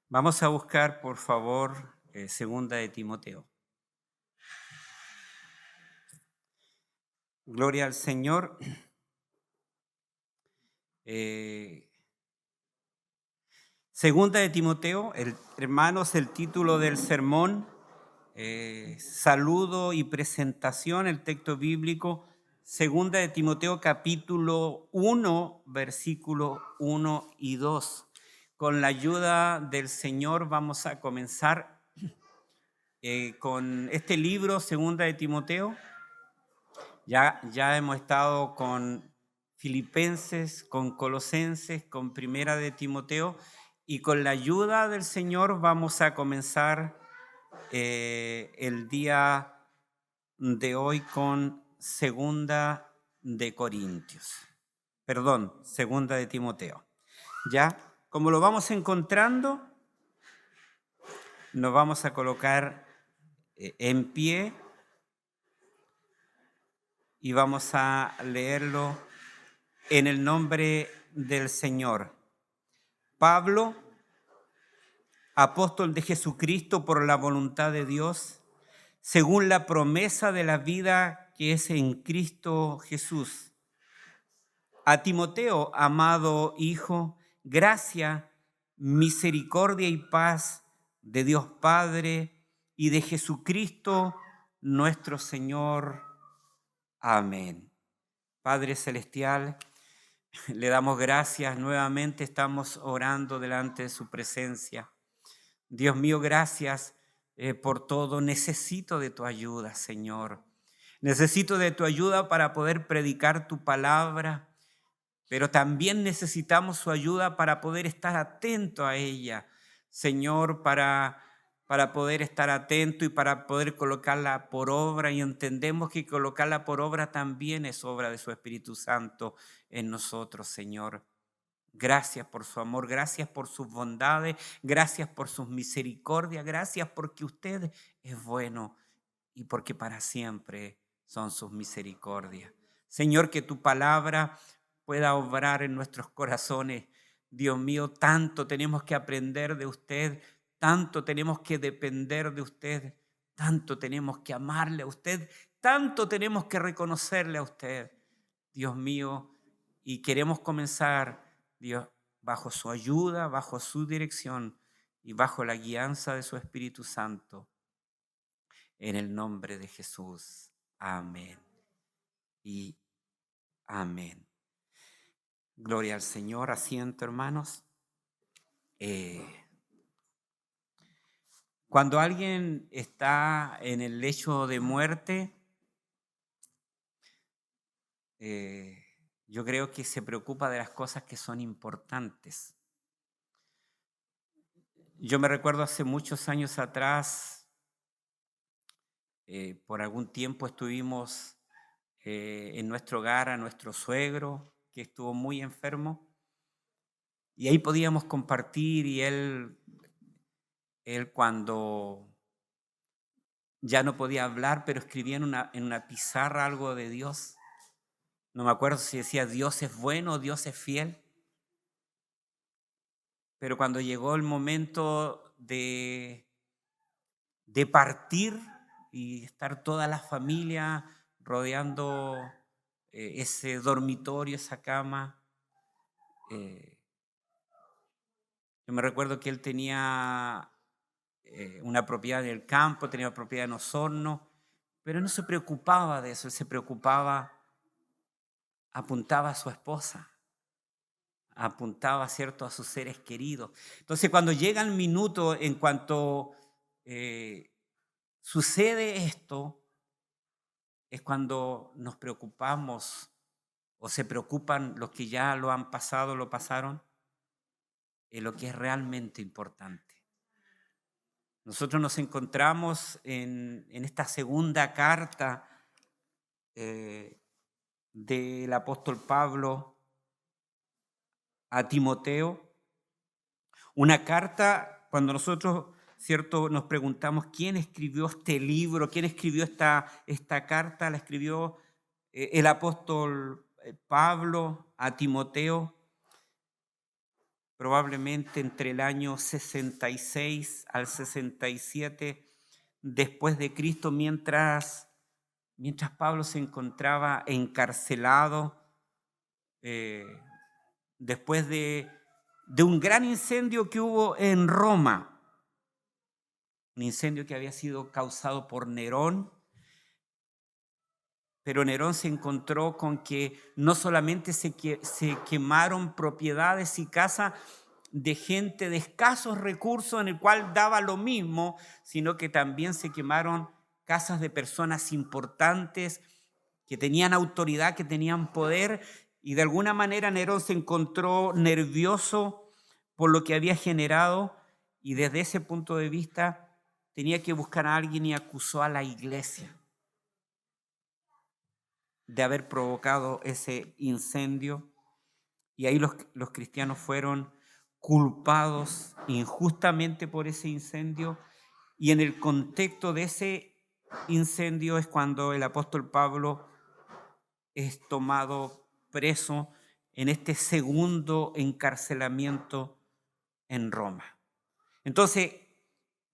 Vamos a buscar, por favor, segunda de Timoteo. Gloria al Señor. Eh, segunda de Timoteo, hermanos, el título del sermón, saludo y presentación, el texto bíblico, segunda de Timoteo capítulo 1, versículo 1 y 2. Con la ayuda del Señor vamos a comenzar con este libro, segunda de Timoteo. Ya hemos estado con Filipenses, con Colosenses, con Primera de Timoteo, y con la ayuda del Señor vamos a comenzar el día de hoy con Segunda de Corintios. Perdón, Segunda de Timoteo. Ya, como lo vamos encontrando, nos vamos a colocar en pie y vamos a leerlo en el nombre del Señor. Pablo, apóstol de Jesucristo por la voluntad de Dios, según la promesa de la vida que es en Cristo Jesús. A Timoteo, amado hijo, gracia, misericordia y paz de Dios Padre y de Jesucristo nuestro Señor. Amén. Padre celestial, le damos gracias nuevamente, estamos orando delante de su presencia. Dios mío, gracias por todo. Necesito de tu ayuda, Señor. Necesito de tu ayuda para poder predicar tu palabra, pero también necesitamos su ayuda para poder estar atento a ella, Señor, para poder estar atento y para poder colocarla por obra. Y entendemos que colocarla por obra también es obra de su Espíritu Santo en nosotros, Señor. Gracias por su amor, gracias por sus bondades, gracias por sus misericordias, gracias porque usted es bueno y porque para siempre son sus misericordias. Señor, que tu palabra pueda obrar en nuestros corazones. Dios mío, tanto tenemos que aprender de usted, tanto tenemos que depender de usted, tanto tenemos que amarle a usted, tanto tenemos que reconocerle a usted. Dios mío, y queremos comenzar, Dios, bajo su ayuda, bajo su dirección y bajo la guianza de su Espíritu Santo. En el nombre de Jesús. Amén y amén. Gloria al Señor. Asiento, hermanos. Eh, Cuando alguien está en el lecho de muerte, eh, yo creo que se preocupa de las cosas que son importantes. Yo me recuerdo hace muchos años atrás, por algún tiempo estuvimos en nuestro hogar a nuestro suegro, que estuvo muy enfermo, y ahí podíamos compartir, y él cuando ya no podía hablar, pero escribía en una pizarra algo de Dios. No me acuerdo si decía Dios es bueno o Dios es fiel, pero cuando llegó el momento de partir y estar toda la familia rodeando ese dormitorio, esa cama, eh, yo me recuerdo que él tenía una propiedad en el campo, tenía una propiedad en Osorno, pero no se preocupaba de eso, él se preocupaba, apuntaba a su esposa, apuntaba, ¿cierto?, a sus seres queridos. Entonces, cuando llega el minuto en cuanto eh, sucede esto, es cuando nos preocupamos o se preocupan los que ya lo han pasado, lo pasaron, en lo que es realmente importante. Nosotros nos encontramos en esta segunda carta eh, del apóstol Pablo a Timoteo, una carta cuando nosotros, cierto, nos preguntamos quién escribió este libro, quién escribió esta carta, la escribió el apóstol Pablo a Timoteo. probablemente entre el año 66 al 67 después de Cristo, mientras Pablo se encontraba encarcelado eh, después de un gran incendio que hubo en Roma, un incendio que había sido causado por Nerón. Pero Nerón se encontró con que no solamente se quemaron propiedades y casas de gente de escasos recursos en el cual daba lo mismo, sino que también se quemaron casas de personas importantes que tenían autoridad, que tenían poder, y de alguna manera Nerón se encontró nervioso por lo que había generado, y desde ese punto de vista tenía que buscar a alguien y acusó a la iglesia de haber provocado ese incendio, y ahí los cristianos fueron culpados injustamente por ese incendio, y en el contexto de ese incendio es cuando el apóstol Pablo es tomado preso en este segundo encarcelamiento en Roma. Entonces,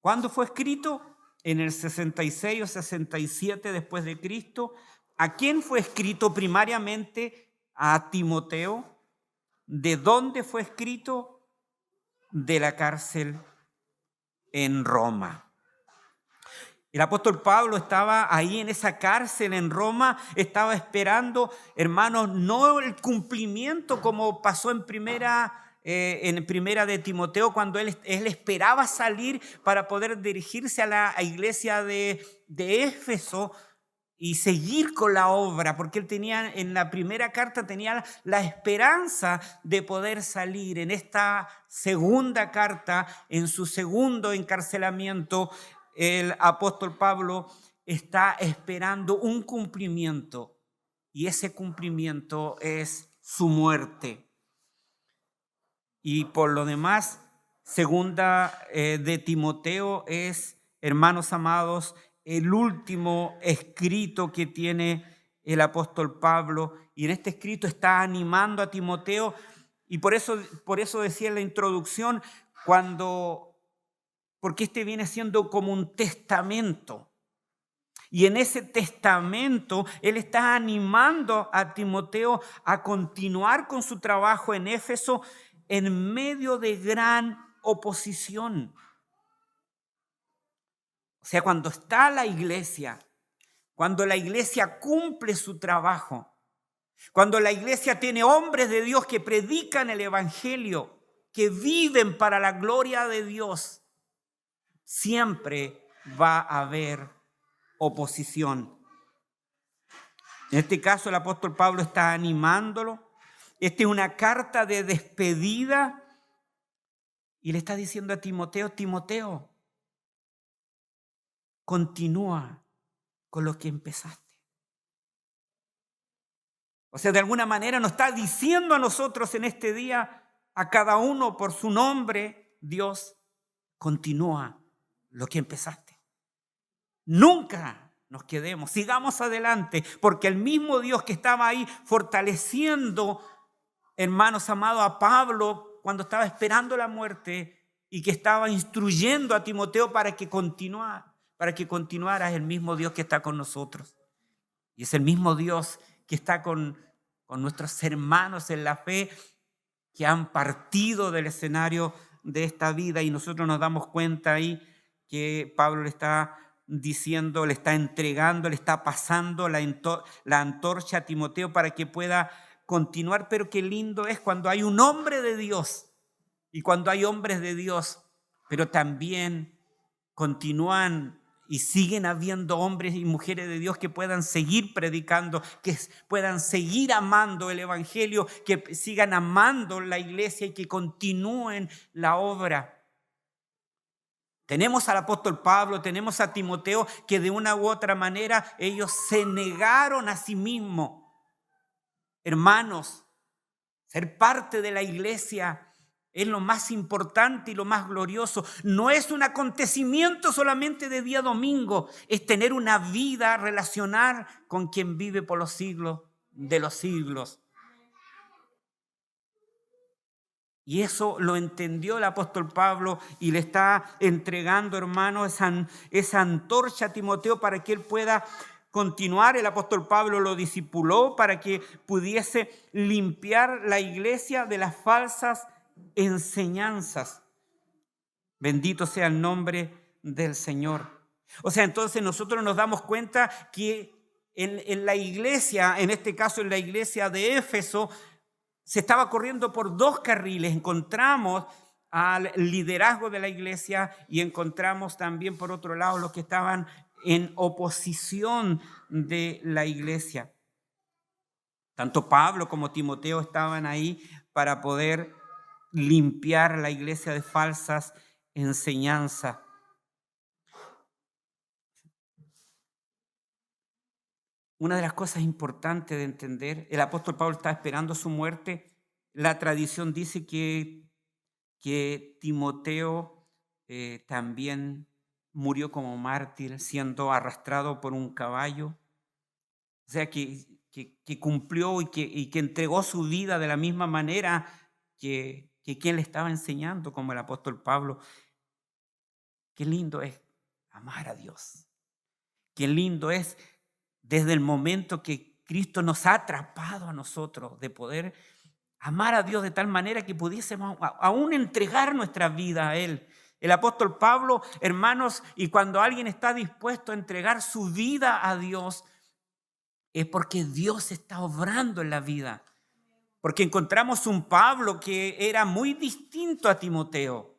¿cuándo fue escrito? En el 66 o 67 después de Cristo. ¿A quién fue escrito primariamente? A Timoteo. ¿De dónde fue escrito? De la cárcel en Roma. El apóstol Pablo estaba ahí en esa cárcel en Roma, estaba esperando, hermanos, no el cumplimiento como pasó en primera de Timoteo, cuando él esperaba salir para poder dirigirse a la iglesia de Éfeso y seguir con la obra, porque él tenía en la primera carta tenía la esperanza de poder salir. En esta segunda carta, en su segundo encarcelamiento, el apóstol Pablo está esperando un cumplimiento, y ese cumplimiento es su muerte. Y por lo demás, segunda de Timoteo es, hermanos amados, el último escrito que tiene el apóstol Pablo, y en este escrito está animando a Timoteo, y por eso decía en la introducción, porque este viene siendo como un testamento, y en ese testamento él está animando a Timoteo a continuar con su trabajo en Éfeso en medio de gran oposición. O sea, cuando está la iglesia, cuando la iglesia cumple su trabajo, cuando la iglesia tiene hombres de Dios que predican el evangelio, que viven para la gloria de Dios, siempre va a haber oposición. En este caso, el apóstol Pablo está animándolo. Esta es una carta de despedida y le está diciendo a Timoteo: Timoteo, continúa con lo que empezaste. O sea, de alguna manera nos está diciendo a nosotros en este día, a cada uno por su nombre: Dios, continúa lo que empezaste. Nunca nos quedemos, sigamos adelante, porque el mismo Dios que estaba ahí fortaleciendo, hermanos amados, a Pablo cuando estaba esperando la muerte, y que estaba instruyendo a Timoteo para que continuara, es el mismo Dios que está con nosotros. Y es el mismo Dios que está con nuestros hermanos en la fe, que han partido del escenario de esta vida, y nosotros nos damos cuenta ahí que Pablo le está diciendo, le está entregando, le está pasando la antorcha a Timoteo para que pueda continuar. Pero qué lindo es cuando hay un hombre de Dios, y cuando hay hombres de Dios, pero también continúan y siguen habiendo hombres y mujeres de Dios que puedan seguir predicando, que puedan seguir amando el evangelio, que sigan amando la iglesia y que continúen la obra. Tenemos al apóstol Pablo, tenemos a Timoteo, que de una u otra manera ellos se negaron a sí mismos. Hermanos, ser parte de la iglesia es lo más importante y lo más glorioso. No es un acontecimiento solamente de día domingo, es tener una vida relacional con quien vive por los siglos de los siglos. Y eso lo entendió el apóstol Pablo y le está entregando, hermano, esa antorcha a Timoteo para que él pueda continuar. El apóstol Pablo lo discipuló para que pudiese limpiar la iglesia de las falsas enseñanzas. Bendito sea el nombre del Señor. O sea, entonces nosotros nos damos cuenta que en la iglesia, en este caso en la iglesia de Éfeso, se estaba corriendo por dos carriles. Encontramos al liderazgo de la iglesia y encontramos también, por otro lado, los que estaban en oposición de la iglesia. Tanto Pablo como Timoteo estaban ahí para poder limpiar la iglesia de falsas enseñanzas. Una de las cosas importantes de entender, el apóstol Pablo estaba esperando su muerte. La tradición dice que Timoteo también murió como mártir, siendo arrastrado por un caballo. O sea, que cumplió y que entregó su vida de la misma manera que quien le estaba enseñando, como el apóstol Pablo. Qué lindo es amar a Dios. Qué lindo es desde el momento que Cristo nos ha atrapado a nosotros de poder amar a Dios de tal manera que pudiésemos aún entregar nuestra vida a Él. El apóstol Pablo, hermanos, y cuando alguien está dispuesto a entregar su vida a Dios, es porque Dios está obrando en la vida. Porque encontramos un Pablo que era muy distinto a Timoteo.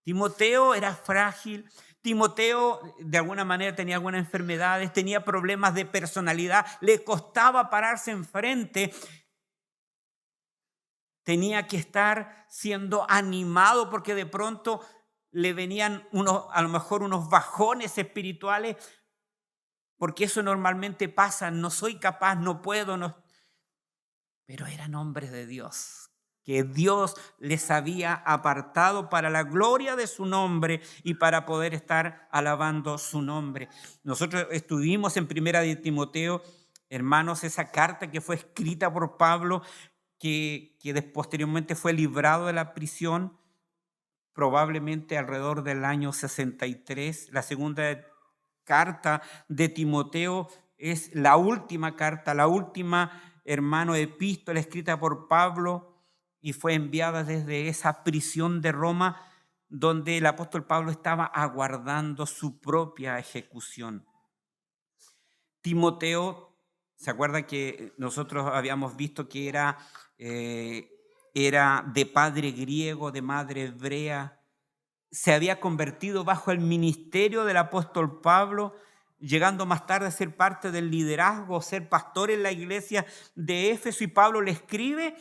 Timoteo era frágil. Timoteo de alguna manera tenía algunas enfermedades, tenía problemas de personalidad, le costaba pararse enfrente. Tenía que estar siendo animado porque de pronto le venían a lo mejor unos bajones espirituales, porque eso normalmente pasa, no soy capaz, no puedo, no. Pero eran hombres de Dios, que Dios les había apartado para la gloria de su nombre y para poder estar alabando su nombre. Nosotros estuvimos en Primera de Timoteo, hermanos, esa carta que fue escrita por Pablo, que posteriormente fue librado de la prisión, probablemente alrededor del año 63. La segunda carta de Timoteo es la última carta, la última, hermano, epístola escrita por Pablo y fue enviada desde esa prisión de Roma donde el apóstol Pablo estaba aguardando su propia ejecución. Timoteo, ¿se acuerda que nosotros habíamos visto que era de padre griego, de madre hebrea? Se había convertido bajo el ministerio del apóstol Pablo, llegando más tarde a ser parte del liderazgo, ser pastor en la iglesia de Éfeso, y Pablo le escribe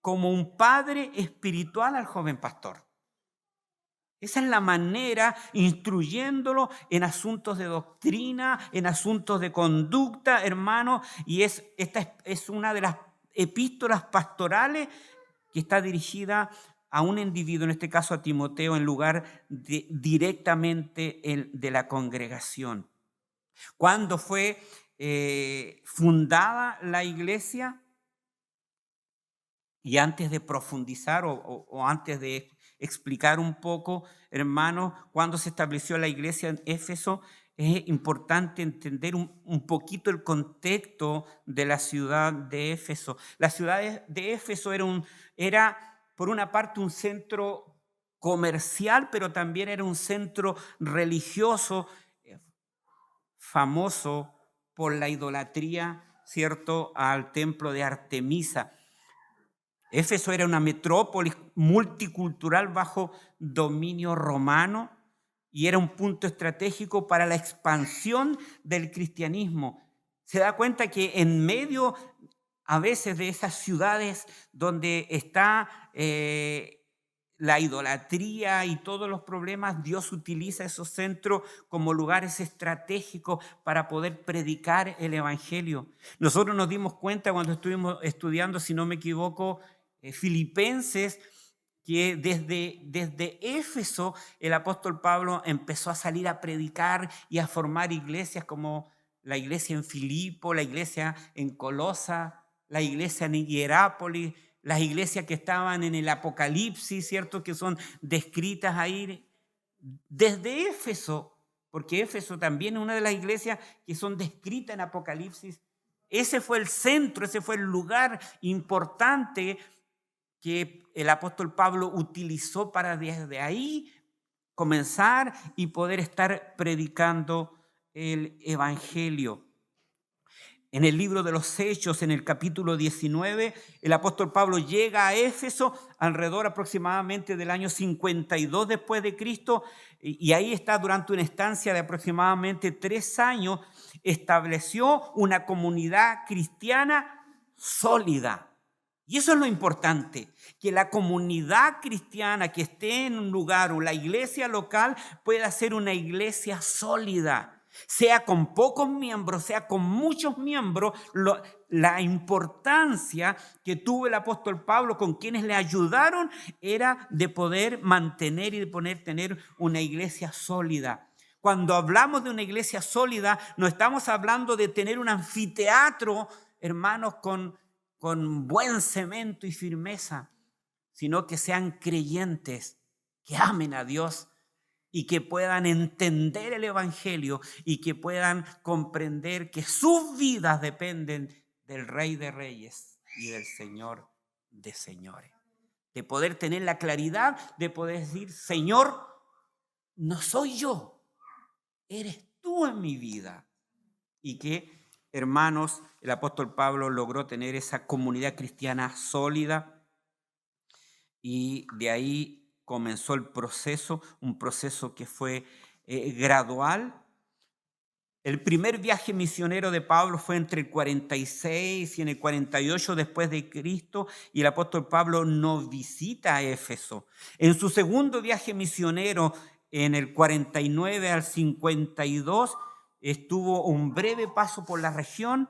como un padre espiritual al joven pastor. Esa es la manera, instruyéndolo en asuntos de doctrina, en asuntos de conducta, hermano, y esta es una de las epístolas pastorales que está dirigida a un individuo, en este caso a Timoteo, en lugar de directamente de la congregación. ¿Cuándo fue fundada la iglesia? Y antes de profundizar o antes de explicar un poco, hermanos, cuando se estableció la iglesia en Éfeso, es importante entender un poquito el contexto de la ciudad de Éfeso. La ciudad de Éfeso era, por una parte, un centro comercial, pero también era un centro religioso famoso por la idolatría, ¿cierto?, al templo de Artemisa. Éfeso era una metrópolis multicultural bajo dominio romano y era un punto estratégico para la expansión del cristianismo. Se da cuenta que en medio a veces de esas ciudades donde está la idolatría y todos los problemas, Dios utiliza esos centros como lugares estratégicos para poder predicar el evangelio. Nosotros nos dimos cuenta cuando estuvimos estudiando, si no me equivoco, Filipenses, que desde Éfeso el apóstol Pablo empezó a salir a predicar y a formar iglesias como la iglesia en Filipo, la iglesia en Colosa, la iglesia en Hierápolis, las iglesias que estaban en el Apocalipsis, ¿cierto? Que son descritas ahí desde Éfeso, porque Éfeso también es una de las iglesias que son descritas en Apocalipsis. Ese fue el centro, ese fue el lugar importante que el apóstol Pablo utilizó para desde ahí comenzar y poder estar predicando el evangelio. En el libro de los Hechos, en el capítulo 19, el apóstol Pablo llega a Éfeso alrededor aproximadamente del año 52 después de Cristo, y ahí está durante una estancia de aproximadamente 3 años, estableció una comunidad cristiana sólida. Y eso es lo importante, que la comunidad cristiana que esté en un lugar o la iglesia local pueda ser una iglesia sólida. Sea con pocos miembros, sea con muchos miembros, la importancia que tuvo el apóstol Pablo con quienes le ayudaron era de poder mantener y de poder tener una iglesia sólida. Cuando hablamos de una iglesia sólida, no estamos hablando de tener un anfiteatro, hermanos, con buen cemento y firmeza, sino que sean creyentes, que amen a Dios y que puedan entender el evangelio y que puedan comprender que sus vidas dependen del Rey de Reyes y del Señor de Señores. De poder tener la claridad de poder decir: Señor, no soy yo, eres tú en mi vida. Y que, hermanos, el apóstol Pablo logró tener esa comunidad cristiana sólida, y de ahí comenzó el proceso, un proceso que fue gradual. El primer viaje misionero de Pablo fue entre el 46 y en el 48 después de Cristo, y el apóstol Pablo no visita a Éfeso. En su segundo viaje misionero, en el 49 al 52, estuvo un breve paso por la región.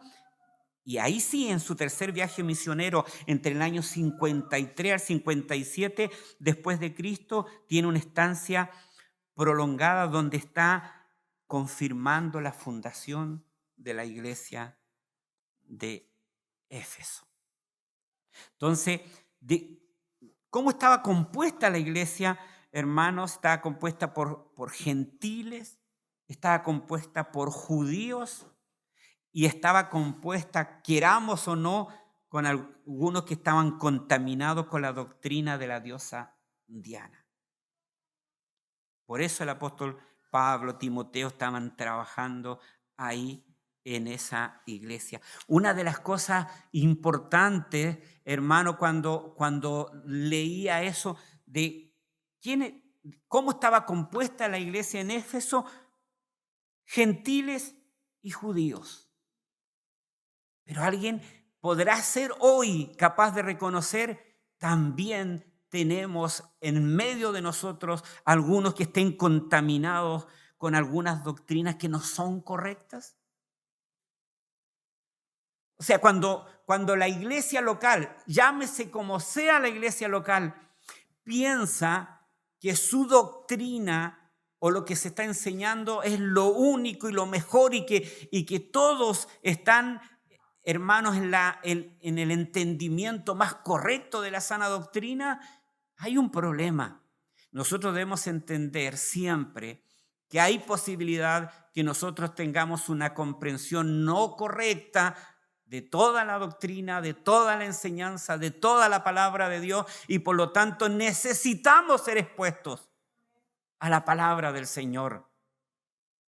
Y ahí sí, en su tercer viaje misionero, entre el año 53 al 57 después de Cristo, tiene una estancia prolongada donde está confirmando la fundación de la iglesia de Éfeso. Entonces, ¿cómo estaba compuesta la iglesia, hermanos? Estaba compuesta por gentiles, estaba compuesta por judíos, y estaba compuesta, queramos o no, con algunos que estaban contaminados con la doctrina de la diosa Diana. Por eso el apóstol Pablo, Timoteo estaban trabajando ahí en esa iglesia. Una de las cosas importantes, hermano, cuando leía eso de cómo estaba compuesta la iglesia en Éfeso: gentiles y judíos. Pero alguien podrá ser hoy capaz de reconocer: también tenemos en medio de nosotros algunos que estén contaminados con algunas doctrinas que no son correctas. O sea, cuando la iglesia local, llámese como sea la iglesia local, piensa que su doctrina o lo que se está enseñando es lo único y lo mejor, y que todos están, hermanos, en el entendimiento más correcto de la sana doctrina, hay un problema. Nosotros debemos entender siempre que hay posibilidad que nosotros tengamos una comprensión no correcta de toda la doctrina, de toda la enseñanza, de toda la palabra de Dios, y por lo tanto necesitamos ser expuestos a la palabra del Señor.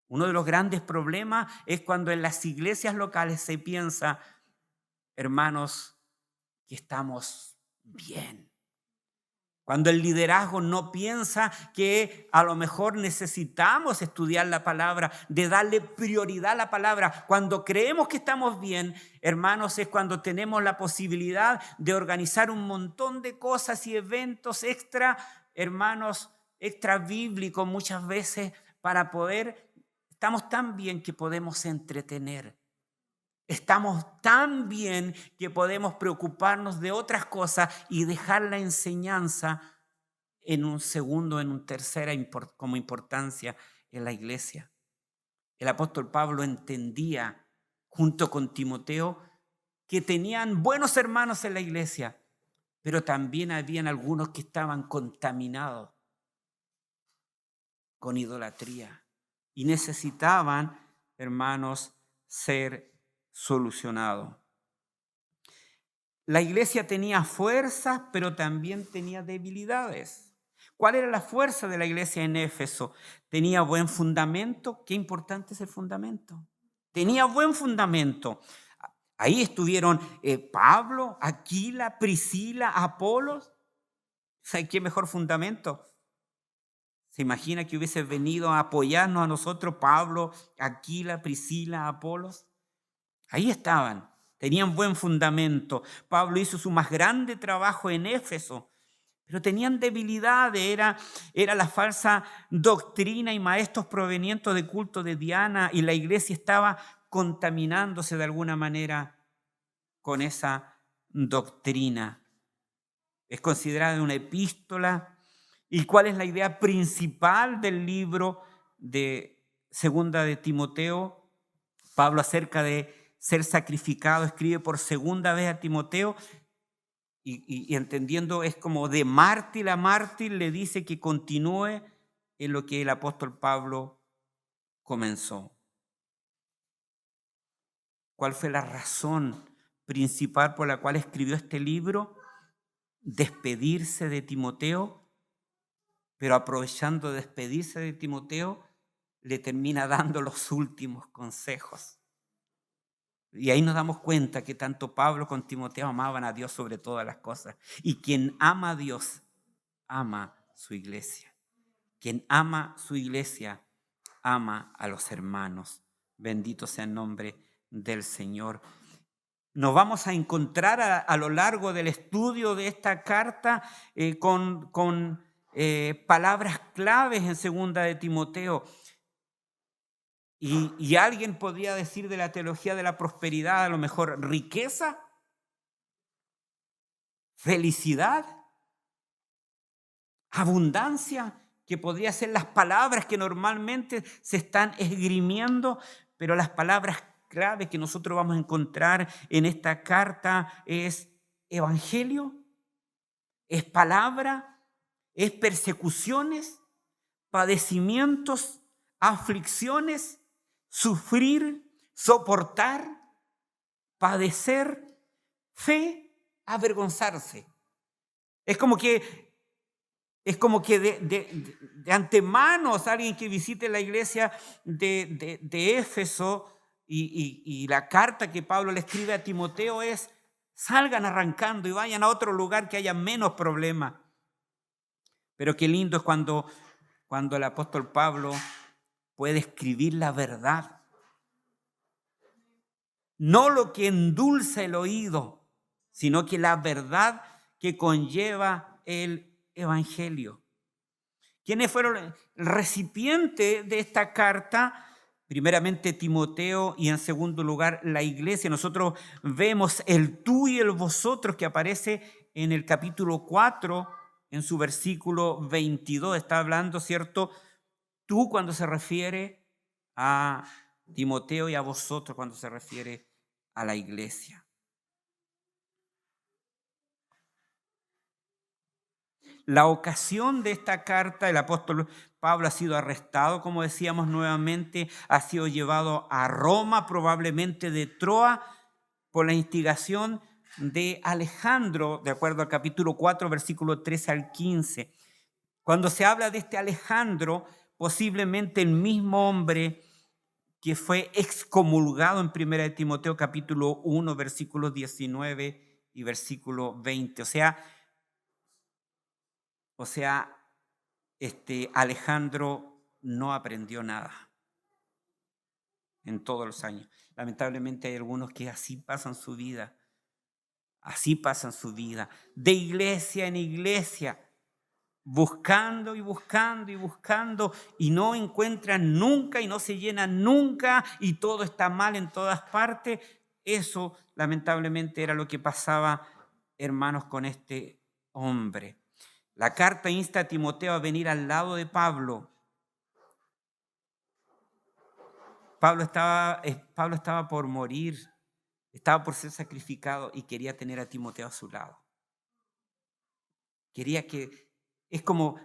Uno de los grandes problemas es cuando en las iglesias locales se piensa, hermanos, que estamos bien. Cuando el liderazgo no piensa que a lo mejor necesitamos estudiar la palabra, de darle prioridad a la palabra. Cuando creemos que estamos bien, hermanos, es cuando tenemos la posibilidad de organizar un montón de cosas y eventos extra, hermanos, extra bíblicos muchas veces, para poder. Estamos tan bien que podemos entretener. Estamos tan bien que podemos preocuparnos de otras cosas y dejar la enseñanza en un segundo, en un tercera como importancia en la iglesia. El apóstol Pablo entendía, junto con Timoteo, que tenían buenos hermanos en la iglesia, pero también habían algunos que estaban contaminados con idolatría y necesitaban, hermanos, ser solucionados. La iglesia tenía fuerzas, pero también tenía debilidades. ¿Cuál era la fuerza de la iglesia en Éfeso? Tenía buen fundamento. Qué importante es el fundamento. Tenía buen fundamento. Ahí estuvieron Pablo, Aquila, Priscila, Apolos. ¿Sabe qué mejor fundamento? ¿Se imagina que hubiese venido a apoyarnos a nosotros Pablo, Aquila, Priscila, Apolos? Ahí estaban, tenían buen fundamento. Pablo hizo su más grande trabajo en Éfeso, pero tenían debilidades. Era la falsa doctrina y maestros provenientes de culto de Diana, y la iglesia estaba contaminándose de alguna manera con esa doctrina. Es considerada una epístola. ¿Y cuál es la idea principal del libro de Segunda de Timoteo? Pablo, acerca de ser sacrificado, escribe por segunda vez a Timoteo y entendiendo es como de mártir a mártir, le dice que continúe en lo que el apóstol Pablo comenzó. ¿Cuál fue la razón principal por la cual escribió este libro? Despedirse de Timoteo, pero aprovechando de despedirse de Timoteo, le termina dando los últimos consejos. Y ahí nos damos cuenta que tanto Pablo como Timoteo amaban a Dios sobre todas las cosas. Y quien ama a Dios, ama su iglesia. Quien ama su iglesia, ama a los hermanos. Bendito sea el nombre del Señor. Nos vamos a encontrar a lo largo del estudio de esta carta con palabras claves en segunda de Timoteo. Y alguien podría decir de la teología de la prosperidad, a lo mejor riqueza, felicidad, abundancia, que podría ser las palabras que normalmente se están esgrimiendo, pero las palabras claves que nosotros vamos a encontrar en esta carta es evangelio, es palabra, es persecuciones, padecimientos, aflicciones, sufrir, soportar, padecer, fe, avergonzarse. Es como que de antemano, alguien que visite la iglesia de Éfeso y la carta que Pablo le escribe a Timoteo es: salgan arrancando y vayan a otro lugar que haya menos problemas. Pero qué lindo es cuando el apóstol Pablo puede escribir la verdad. No lo que endulza el oído, sino que la verdad que conlleva el evangelio. ¿Quiénes fueron el recipiente de esta carta? Primeramente Timoteo y en segundo lugar la iglesia. Nosotros vemos el tú y el vosotros que aparece en el capítulo 4, en su versículo 22. Está hablando, ¿cierto? Tú cuando se refiere a Timoteo y a vosotros cuando se refiere a la iglesia. La ocasión de esta carta, el apóstol Pablo ha sido arrestado, como decíamos nuevamente, ha sido llevado a Roma, probablemente de Troa, por la instigación de Alejandro, de acuerdo al capítulo 4, versículo 13 al 15. Cuando se habla de este Alejandro, posiblemente el mismo hombre que fue excomulgado en 1 de Timoteo capítulo 1, versículos 19 y versículo 20. O sea, Alejandro no aprendió nada en todos los años. Lamentablemente hay algunos que así pasan su vida, de iglesia en iglesia, buscando y buscando y buscando, y no encuentran nunca y no se llenan nunca, y todo está mal en todas partes. Eso lamentablemente era lo que pasaba, hermanos, con este hombre. La carta insta a Timoteo a venir al lado de Pablo. Pablo estaba por morir, estaba por ser sacrificado y quería tener a Timoteo a su lado. Quería que, es como,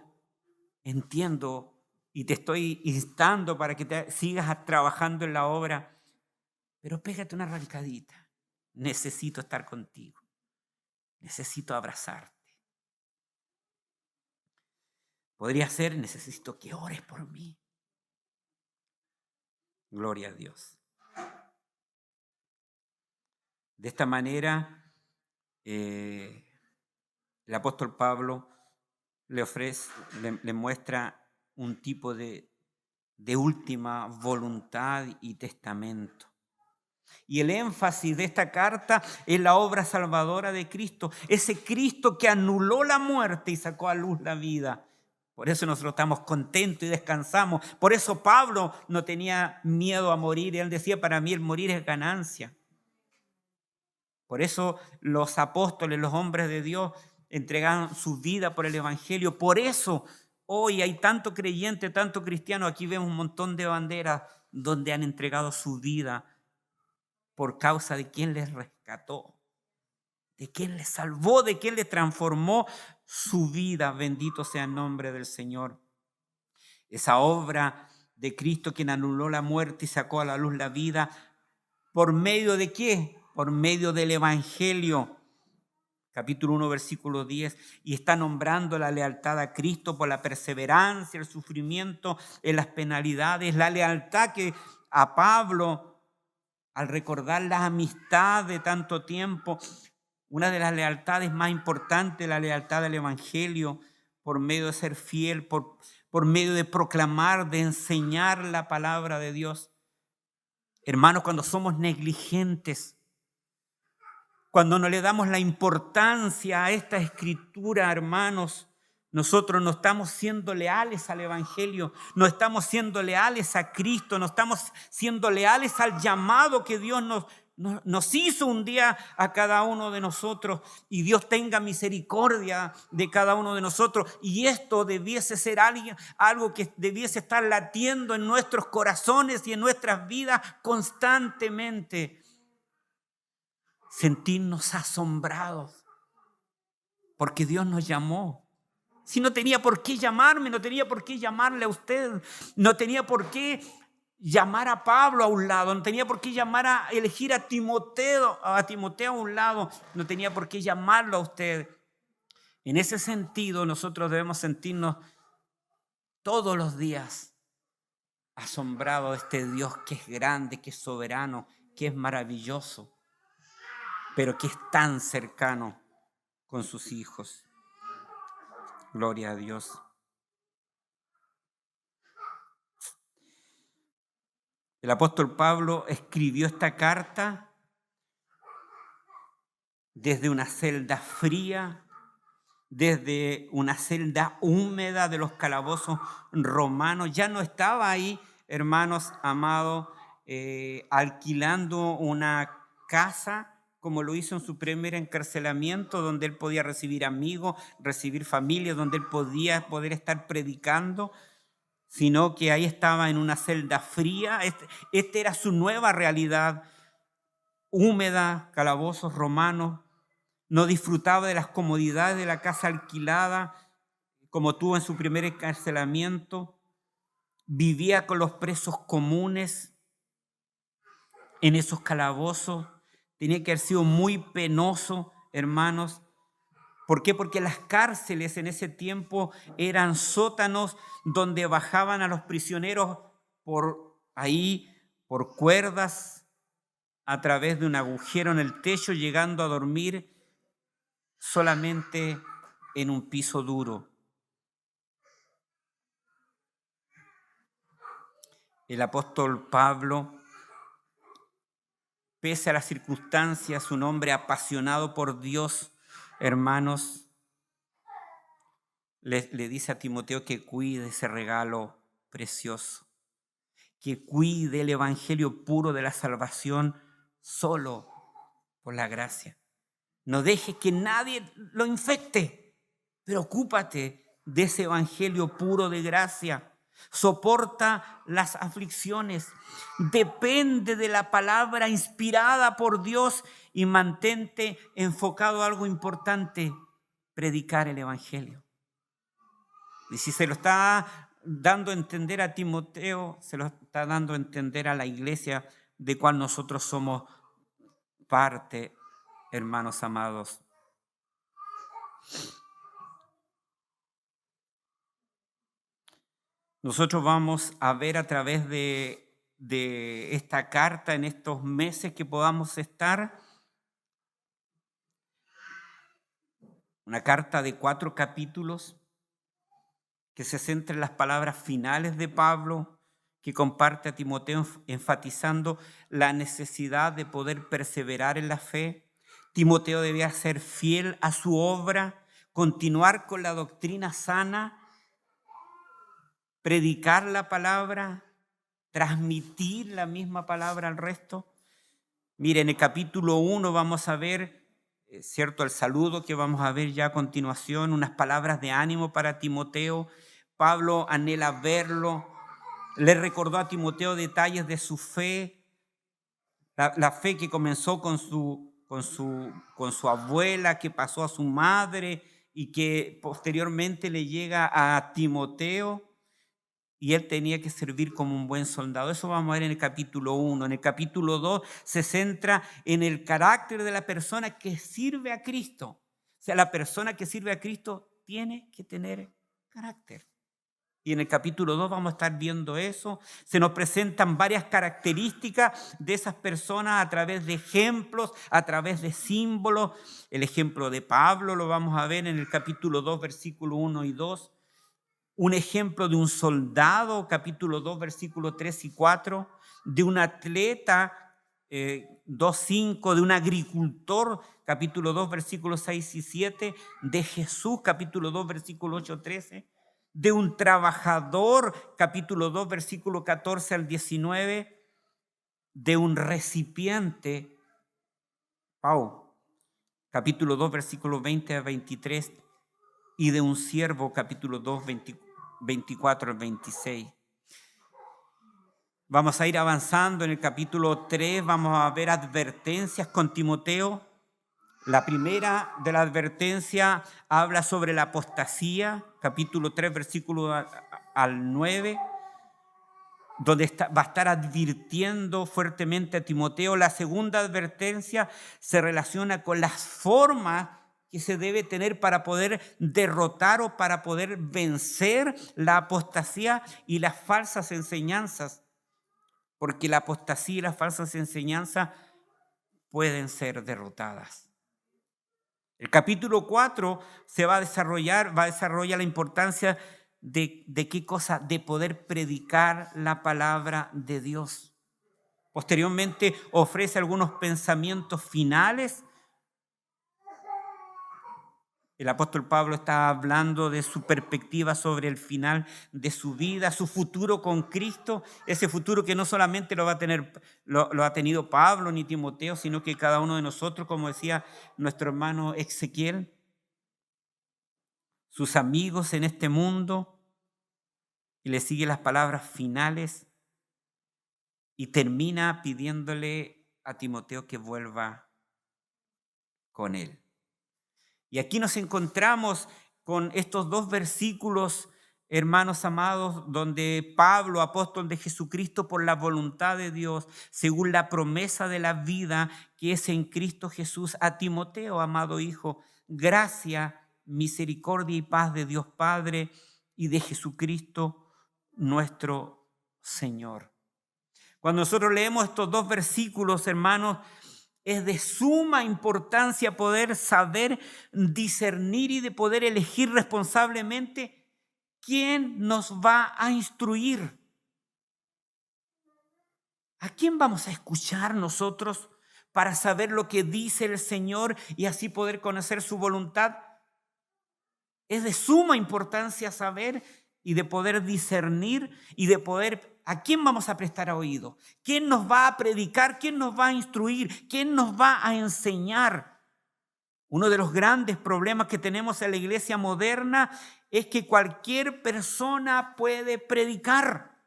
entiendo y te estoy instando para que sigas trabajando en la obra, pero pégate una arrancadita. Necesito estar contigo. Necesito abrazarte. Podría ser, necesito que ores por mí. Gloria a Dios. De esta manera, el apóstol Pablo le muestra un tipo de última voluntad y testamento. Y el énfasis de esta carta es la obra salvadora de Cristo, ese Cristo que anuló la muerte y sacó a luz la vida. Por eso nosotros estamos contentos y descansamos. Por eso Pablo no tenía miedo a morir. Él decía, para mí el morir es ganancia. Por eso los apóstoles, los hombres de Dios, entregaron su vida por el Evangelio. Por eso hoy hay tanto creyente, tanto cristiano. Aquí vemos un montón de banderas donde han entregado su vida por causa de quien les rescató, de quien les salvó, de quien les transformó su vida. Bendito sea el nombre del Señor. Esa obra de Cristo, quien anuló la muerte y sacó a la luz la vida, ¿por medio de qué? Por medio del Evangelio. Capítulo 1, versículo 10, y está nombrando la lealtad a Cristo por la perseverancia, el sufrimiento en las penalidades, la lealtad que a Pablo, al recordar la amistad de tanto tiempo, una de las lealtades más importantes, la lealtad al Evangelio, por medio de ser fiel, por medio de proclamar, de enseñar la palabra de Dios. Hermanos, cuando somos negligentes, cuando no le damos la importancia a esta escritura, hermanos, nosotros no estamos siendo leales al Evangelio, no estamos siendo leales a Cristo, no estamos siendo leales al llamado que Dios nos hizo un día a cada uno de nosotros, y Dios tenga misericordia de cada uno de nosotros. Y esto debiese ser algo que debiese estar latiendo en nuestros corazones y en nuestras vidas constantemente. Sentirnos asombrados porque Dios nos llamó. Si no tenía por qué llamarme, no tenía por qué llamarle a usted, no tenía por qué llamar a Pablo a un lado, no tenía por qué elegir a Timoteo a un lado, no tenía por qué llamarlo a usted. En ese sentido, nosotros debemos sentirnos todos los días asombrados de este Dios que es grande, que es soberano, que es maravilloso, pero que es tan cercano con sus hijos. Gloria a Dios. El apóstol Pablo escribió esta carta desde una celda fría, desde una celda húmeda de los calabozos romanos. Ya no estaba ahí, hermanos amados, alquilando una casa como lo hizo en su primer encarcelamiento, donde él podía recibir amigos, recibir familia, donde él podía poder estar predicando, sino que ahí estaba en una celda fría. Esta era su nueva realidad, húmeda, calabozos romanos. No disfrutaba de las comodidades de la casa alquilada, como tuvo en su primer encarcelamiento. Vivía con los presos comunes en esos calabozos. Tenía que haber sido muy penoso, hermanos. ¿Por qué? Porque las cárceles en ese tiempo eran sótanos donde bajaban a los prisioneros por cuerdas, a través de un agujero en el techo, llegando a dormir solamente en un piso duro. El apóstol Pablo, pese a las circunstancias, un hombre apasionado por Dios, hermanos, le dice a Timoteo que cuide ese regalo precioso, que cuide el evangelio puro de la salvación solo por la gracia. No dejes que nadie lo infecte. Preocúpate de ese evangelio puro de gracia. Soporta las aflicciones. Depende de la palabra inspirada por Dios y mantente enfocado a algo importante. predicar el Evangelio. Y si se lo está dando a entender a Timoteo, se lo está dando a entender a la iglesia de cual nosotros somos parte, hermanos amados. Nosotros vamos a ver a través de esta carta en estos meses que podamos estar, una carta de 4 capítulos que se centra en las palabras finales de Pablo, que comparte a Timoteo enfatizando la necesidad de poder perseverar en la fe. Timoteo debía ser fiel a su obra, continuar con la doctrina sana, predicar la palabra, transmitir la misma palabra al resto. Mire, en el capítulo 1 vamos a ver, ¿cierto?, el saludo que vamos a ver ya a continuación, unas palabras de ánimo para Timoteo. Pablo anhela verlo. Le recordó a Timoteo detalles de su fe, la fe que comenzó con su abuela, que pasó a su madre y que posteriormente le llega a Timoteo. Y él tenía que servir como un buen soldado. Eso vamos a ver en el capítulo 1. En el capítulo 2 se centra en el carácter de la persona que sirve a Cristo. O sea, la persona que sirve a Cristo tiene que tener carácter. Y en el capítulo 2 vamos a estar viendo eso. Se nos presentan varias características de esas personas a través de ejemplos, a través de símbolos. El ejemplo de Pablo lo vamos a ver en el capítulo 2, versículo 1 y 2. Un ejemplo de un soldado, capítulo 2, versículos 3 y 4, de un atleta, 2:5, de un agricultor, capítulo 2, versículos 6 y 7, de Jesús, capítulo 2, versículo 8, 13, de un trabajador, capítulo 2, versículo 14 al 19, de un recipiente, capítulo 2, versículos 20 a 23, y de un siervo, capítulo 2, 24 al 26. Vamos a ir avanzando en el capítulo 3, vamos a ver advertencias con Timoteo. La primera de la advertencia habla sobre la apostasía, capítulo 3, versículo al 9, donde va a estar advirtiendo fuertemente a Timoteo. La segunda advertencia se relaciona con las formas que se debe tener para poder derrotar o para poder vencer la apostasía y las falsas enseñanzas, porque la apostasía y las falsas enseñanzas pueden ser derrotadas. El capítulo 4 va a desarrollar la importancia de qué cosa, de poder predicar la palabra de Dios. Posteriormente ofrece algunos pensamientos finales. El apóstol Pablo está hablando de su perspectiva sobre el final de su vida, su futuro con Cristo, ese futuro que no solamente lo ha tenido Pablo ni Timoteo, sino que cada uno de nosotros, como decía nuestro hermano Ezequiel, sus amigos en este mundo, y le sigue las palabras finales y termina pidiéndole a Timoteo que vuelva con él. Y aquí nos encontramos con estos 2 versículos, hermanos amados, donde Pablo, apóstol de Jesucristo por la voluntad de Dios, según la promesa de la vida que es en Cristo Jesús, a Timoteo, amado hijo, gracia, misericordia y paz de Dios Padre y de Jesucristo nuestro Señor. Cuando nosotros leemos estos 2 versículos, hermanos, es de suma importancia poder saber discernir y de poder elegir responsablemente quién nos va a instruir. ¿A quién vamos a escuchar nosotros para saber lo que dice el Señor y así poder conocer su voluntad? Es de suma importancia saber y de poder discernir y de poder ¿a quién vamos a prestar oído? ¿Quién nos va a predicar? ¿Quién nos va a instruir? ¿Quién nos va a enseñar? Uno de los grandes problemas que tenemos en la iglesia moderna es que cualquier persona puede predicar.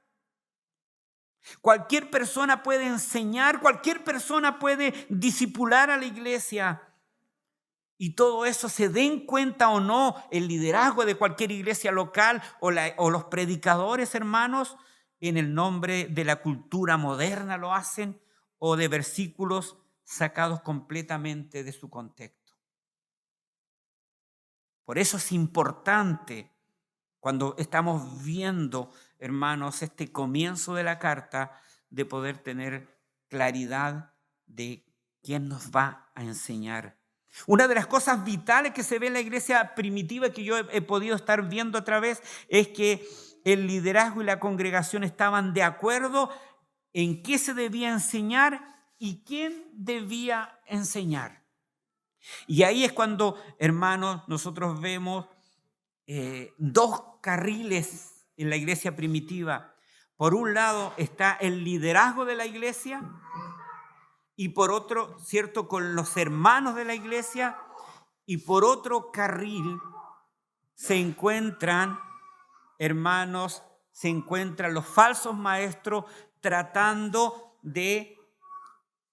Cualquier persona puede enseñar, cualquier persona puede discipular a la iglesia. Y todo eso se den cuenta o no el liderazgo de cualquier iglesia local o los predicadores, hermanos, en el nombre de la cultura moderna lo hacen o de versículos sacados completamente de su contexto. Por eso es importante cuando estamos viendo, hermanos, este comienzo de la carta, de poder tener claridad de quién nos va a enseñar. Una de las cosas vitales que se ve en la iglesia primitiva que yo he podido estar viendo otra vez es que el liderazgo y la congregación estaban de acuerdo en qué se debía enseñar y quién debía enseñar. Y ahí es cuando, hermanos, nosotros vemos dos carriles en la iglesia primitiva. Por un lado está el liderazgo de la iglesia y por otro, ¿cierto?, con los hermanos de la iglesia, y por otro carril se encuentran, hermanos, se encuentran los falsos maestros tratando de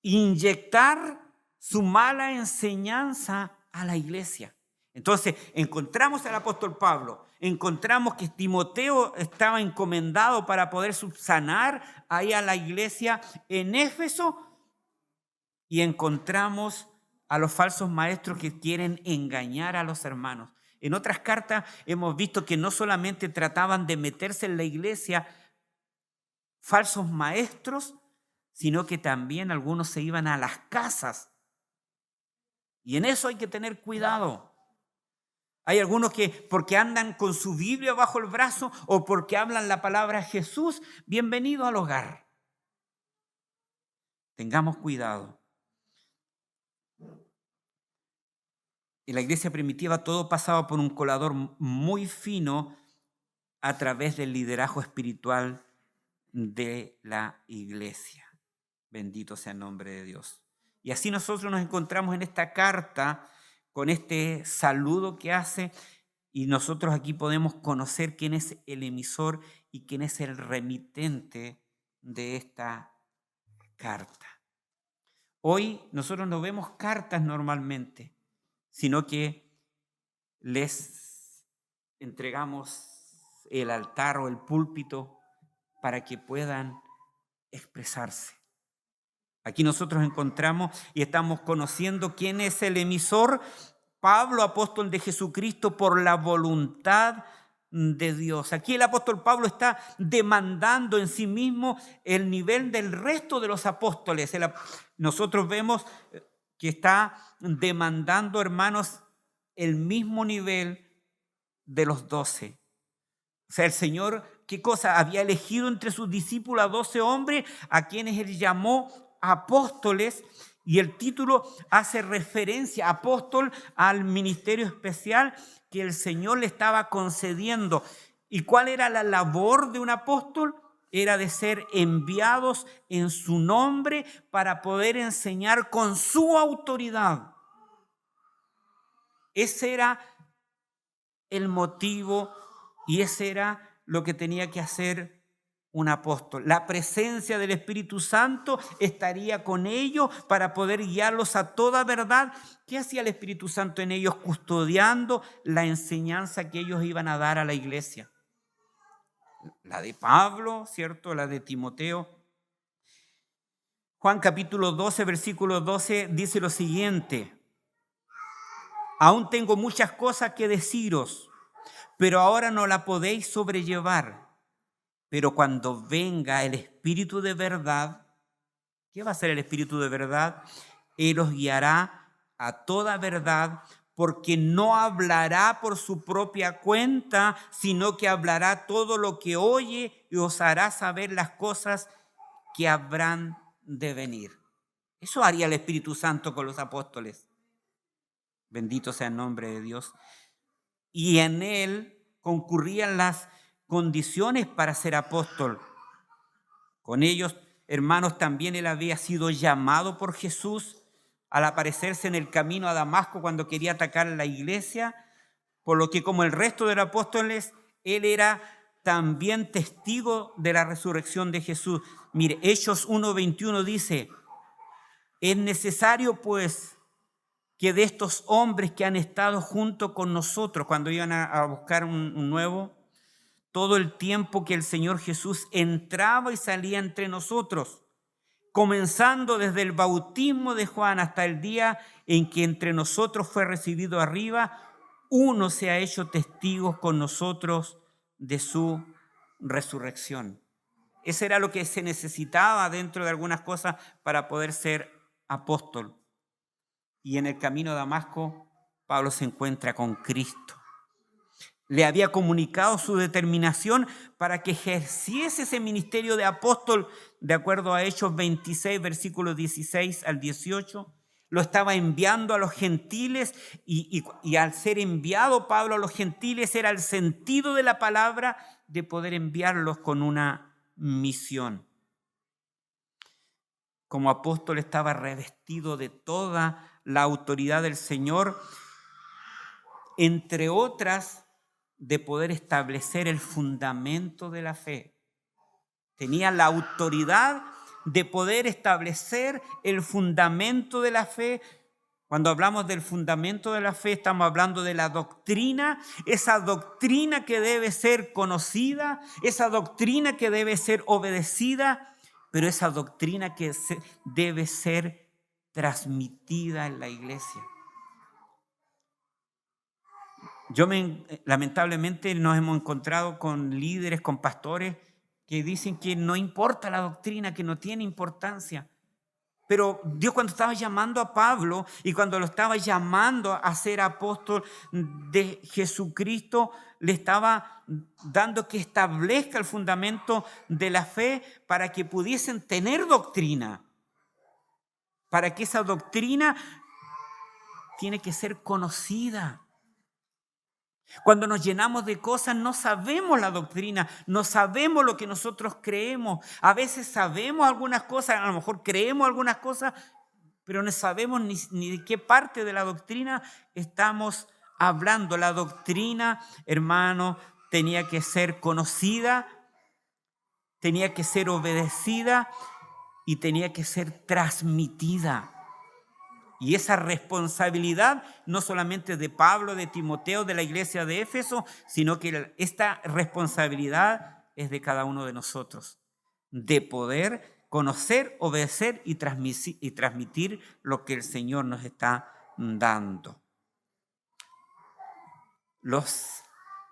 inyectar su mala enseñanza a la iglesia. Entonces, encontramos al apóstol Pablo, encontramos que Timoteo estaba encomendado para poder subsanar ahí a la iglesia en Éfeso, y encontramos a los falsos maestros que quieren engañar a los hermanos. En otras cartas hemos visto que no solamente trataban de meterse en la iglesia falsos maestros, sino que también algunos se iban a las casas. Y en eso hay que tener cuidado. Hay algunos que porque andan con su Biblia bajo el brazo o porque hablan la palabra Jesús, bienvenido al hogar. Tengamos cuidado. En la iglesia primitiva todo pasaba por un colador muy fino a través del liderazgo espiritual de la iglesia. Bendito sea el nombre de Dios. Y así nosotros nos encontramos en esta carta con este saludo que hace, y nosotros aquí podemos conocer quién es el emisor y quién es el remitente de esta carta. Hoy nosotros no vemos cartas normalmente, sino que les entregamos el altar o el púlpito para que puedan expresarse. Aquí nosotros encontramos y estamos conociendo quién es el emisor: Pablo, apóstol de Jesucristo por la voluntad de Dios. Aquí el apóstol Pablo está demandando en sí mismo el nivel del resto de los apóstoles. Nosotros vemos que está demandando, hermanos, el mismo nivel de los 12. O sea, el Señor, ¿qué cosa? Había elegido entre sus discípulos a 12 hombres a quienes Él llamó apóstoles, y el título hace referencia, apóstol, al ministerio especial que el Señor le estaba concediendo. ¿Y cuál era la labor de un apóstol? Era de ser enviados en su nombre para poder enseñar con su autoridad. Ese era el motivo y ese era lo que tenía que hacer un apóstol. La presencia del Espíritu Santo estaría con ellos para poder guiarlos a toda verdad. ¿Qué hacía el Espíritu Santo en ellos? Custodiando la enseñanza que ellos iban a dar a la iglesia. La de Pablo, ¿cierto? La de Timoteo. Juan capítulo 12, versículo 12 dice lo siguiente: aún tengo muchas cosas que deciros, pero ahora no la podéis sobrellevar. Pero cuando venga el Espíritu de verdad, ¿qué va a hacer el Espíritu de verdad? Él os guiará a toda verdad, porque no hablará por su propia cuenta, sino que hablará todo lo que oye y os hará saber las cosas que habrán de venir. Eso haría el Espíritu Santo con los apóstoles. Bendito sea el nombre de Dios. Y en él concurrían las condiciones para ser apóstol. Con ellos, hermanos, también él había sido llamado por Jesús al aparecerse en el camino a Damasco cuando quería atacar la iglesia, por lo que, como el resto de los apóstoles, él era también testigo de la resurrección de Jesús. Mire, Hechos 1:21 dice: es necesario, pues, que de estos hombres que han estado junto con nosotros cuando iban a buscar un nuevo, todo el tiempo que el Señor Jesús entraba y salía entre nosotros, comenzando desde el bautismo de Juan hasta el día en que entre nosotros fue recibido arriba, uno se ha hecho testigo con nosotros de su resurrección. Eso era lo que se necesitaba dentro de algunas cosas para poder ser apóstol. Y en el camino a Damasco, Pablo se encuentra con Cristo. Le había comunicado su determinación para que ejerciese ese ministerio de apóstol, de acuerdo a Hechos 26, versículos 16 al 18. Lo estaba enviando a los gentiles y al ser enviado Pablo a los gentiles era el sentido de la palabra de poder enviarlos con una misión. Como apóstol estaba revestido de toda la autoridad del Señor, entre otras, de poder establecer el fundamento de la fe. Tenía la autoridad de poder establecer el fundamento de la fe. Cuando hablamos del fundamento de la fe, estamos hablando de la doctrina, esa doctrina que debe ser conocida, esa doctrina que debe ser obedecida, pero esa doctrina que debe ser transmitida en la iglesia. Lamentablemente nos hemos encontrado con líderes, con pastores que dicen que no importa la doctrina, que no tiene importancia. Pero Dios, cuando estaba llamando a Pablo y cuando lo estaba llamando a ser apóstol de Jesucristo, le estaba dando que establezca el fundamento de la fe para que pudiesen tener doctrina, para que esa doctrina tiene que ser conocida. Cuando nos llenamos de cosas no sabemos la doctrina, no sabemos lo que nosotros creemos. A veces sabemos algunas cosas, a lo mejor creemos algunas cosas, pero no sabemos ni de qué parte de la doctrina estamos hablando. La doctrina, hermano, tenía que ser conocida, tenía que ser obedecida y tenía que ser transmitida. Y esa responsabilidad no solamente de Pablo, de Timoteo, de la iglesia de Éfeso, sino que esta responsabilidad es de cada uno de nosotros, de poder conocer, obedecer y transmitir lo que el Señor nos está dando. Los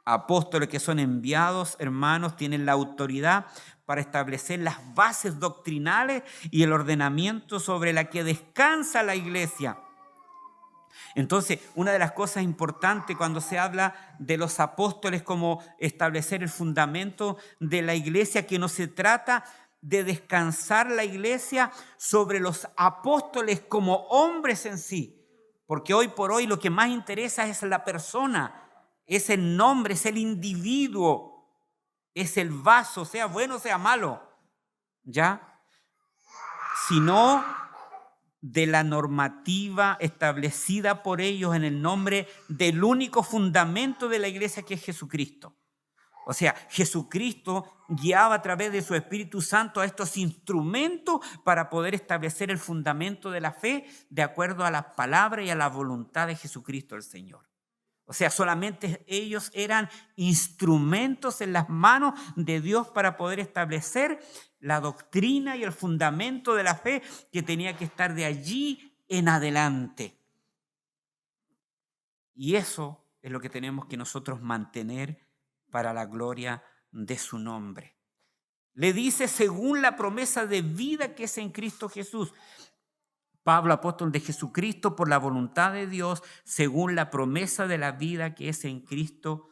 apóstoles que son enviados, hermanos, tienen la autoridad para establecer las bases doctrinales y el ordenamiento sobre la que descansa la iglesia. Entonces, una de las cosas importantes cuando se habla de los apóstoles como establecer el fundamento de la iglesia, que no se trata de descansar la iglesia sobre los apóstoles como hombres en sí, porque hoy por hoy lo que más interesa es la persona, es el nombre, es el individuo, es el vaso, sea bueno o sea malo, ¿ya? Sino de la normativa establecida por ellos en el nombre del único fundamento de la iglesia, que es Jesucristo. O sea, Jesucristo guiaba a través de su Espíritu Santo a estos instrumentos para poder establecer el fundamento de la fe de acuerdo a la palabra y a la voluntad de Jesucristo el Señor. O sea, solamente ellos eran instrumentos en las manos de Dios para poder establecer la doctrina y el fundamento de la fe que tenía que estar de allí en adelante. Y eso es lo que tenemos que nosotros mantener para la gloria de su nombre. Le dice según la promesa de vida que es en Cristo Jesús. Pablo, apóstol de Jesucristo, por la voluntad de Dios, según la promesa de la vida que es en Cristo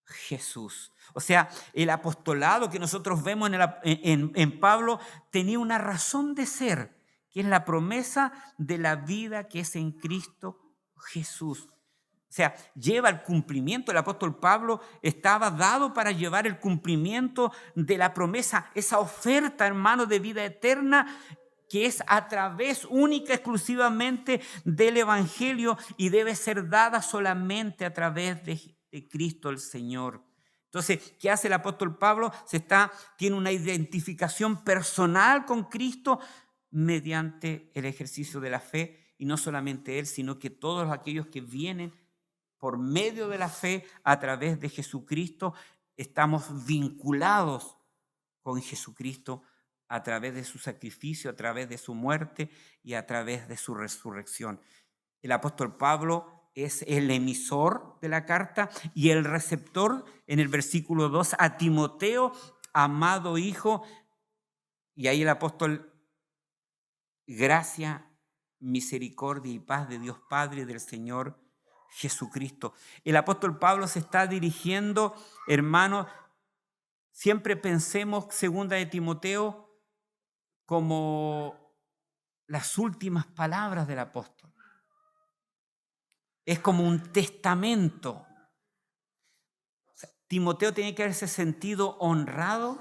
Jesús. O sea, el apostolado que nosotros vemos en Pablo tenía una razón de ser, que es la promesa de la vida que es en Cristo Jesús. O sea, lleva el cumplimiento. El apóstol Pablo estaba dado para llevar el cumplimiento de la promesa, esa oferta, hermano, de vida eterna, que es a través única, exclusivamente del Evangelio y debe ser dada solamente a través de Cristo el Señor. Entonces, ¿qué hace el apóstol Pablo? Tiene una identificación personal con Cristo mediante el ejercicio de la fe y no solamente él, sino que todos aquellos que vienen por medio de la fe a través de Jesucristo, estamos vinculados con Jesucristo a través de su sacrificio, a través de su muerte y a través de su resurrección. El apóstol Pablo es el emisor de la carta y el receptor en el versículo 2 a Timoteo, amado hijo, y ahí el apóstol, gracia, misericordia y paz de Dios Padre y del Señor Jesucristo. El apóstol Pablo se está dirigiendo, hermanos, siempre pensemos segunda de Timoteo como las últimas palabras del apóstol. Es como un testamento. O sea, Timoteo tiene que haberse sentido honrado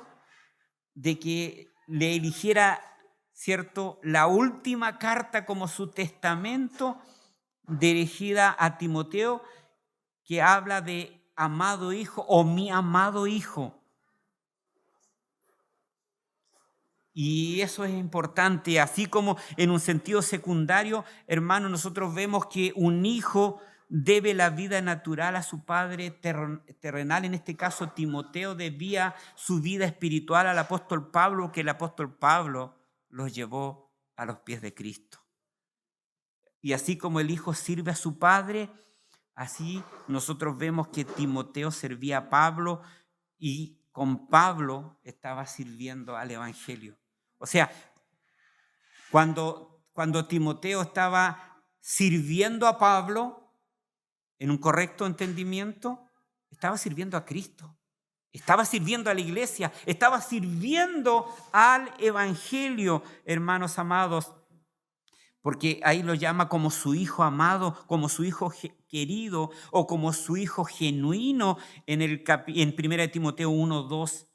de que le eligiera, ¿cierto?, la última carta como su testamento dirigida a Timoteo, que habla de amado hijo o mi amado hijo. Y eso es importante, así como en un sentido secundario, hermanos, nosotros vemos que un hijo debe la vida natural a su padre terrenal. En este caso, Timoteo debía su vida espiritual al apóstol Pablo, que el apóstol Pablo los llevó a los pies de Cristo. Y así como el hijo sirve a su padre, así nosotros vemos que Timoteo servía a Pablo y con Pablo estaba sirviendo al evangelio. O sea, cuando Timoteo estaba sirviendo a Pablo, en un correcto entendimiento, estaba sirviendo a Cristo, estaba sirviendo a la iglesia, estaba sirviendo al evangelio, hermanos amados, porque ahí lo llama como su hijo amado, como su hijo querido o como su hijo genuino en 1 Timoteo 1:2.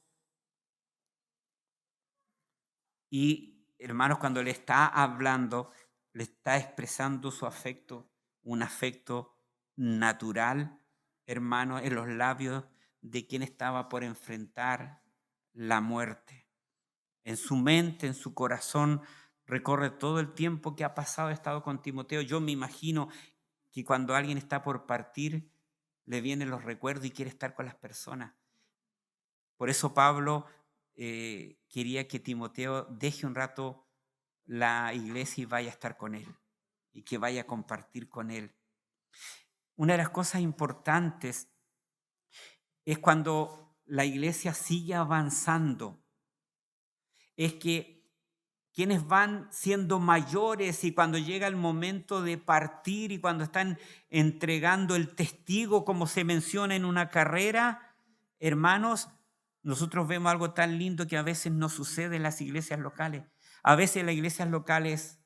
Y hermanos, cuando le está hablando, le está expresando su afecto, un afecto natural, hermanos, en los labios de quien estaba por enfrentar la muerte. En su mente, en su corazón, recorre todo el tiempo que ha pasado, ha estado con Timoteo. Yo me imagino que cuando alguien está por partir, le vienen los recuerdos y quiere estar con las personas. Por eso Pablo quería que Timoteo deje un rato la iglesia y vaya a estar con él y que vaya a compartir con él. Una de las cosas importantes es cuando la iglesia sigue avanzando, es que quienes van siendo mayores y cuando llega el momento de partir y cuando están entregando el testigo, como se menciona en una carrera, hermanos, nosotros vemos algo tan lindo que a veces no sucede en las iglesias locales. A veces en las iglesias locales,